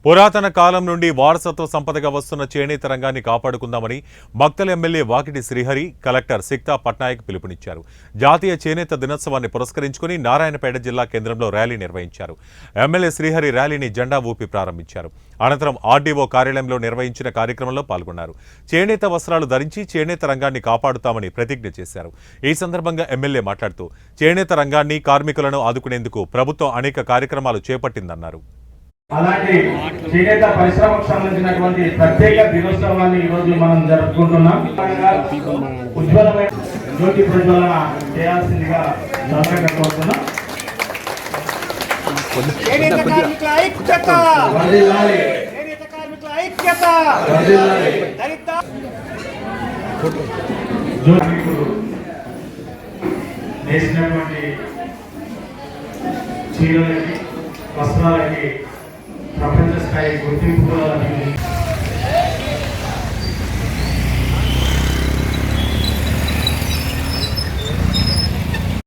పురాతన కాలం నుండి వారసత్వ సంపదగా వస్తున్న చేనేత రంగాన్ని కాపాడుకుందామని భక్తల ఎమ్మెల్యే వాకిటి శ్రీహరి కలెక్టర్ సిక్తా పట్నాయక్ పిలుపునిచ్చారు. జాతీయ చేనేత దినోత్సవాన్ని పురస్కరించుకుని నారాయణపేట జిల్లా కేంద్రంలో ర్యాలీ నిర్వహించారు. ఎమ్మెల్యే శ్రీహరి ర్యాలీని జెండా ఊపి ప్రారంభించారు. అనంతరం ఆర్డీఓ కార్యాలయంలో నిర్వహించిన కార్యక్రమంలో పాల్గొన్నారు. చేనేత వస్త్రాలు ధరించి చేనేత రంగాన్ని కాపాడుతామని ప్రతిజ్ఞ చేశారు. ఈ సందర్భంగా ఎమ్మెల్యే మాట్లాడుతూ చేనేత రంగాన్ని కార్మికులను ఆదుకునేందుకు ప్రభుత్వం అనేక కార్యక్రమాలు చేపట్టిందన్నారు. అలాంటి చేనేత పరిశ్రమకు సంబంధించినటువంటి ప్రత్యేక దినోత్సవాన్ని ఈరోజు మనం జరుపుకుంటున్నాం. ఉజ్వలమైన జ్యోతి ప్రజ్వలన చేయాల్సిందిగా కోరుతున్నాం. నేసినటువంటి చీరలకి వస్త్రాలకి ప్రపంచ స్థాయి గుర్తింపు కూడా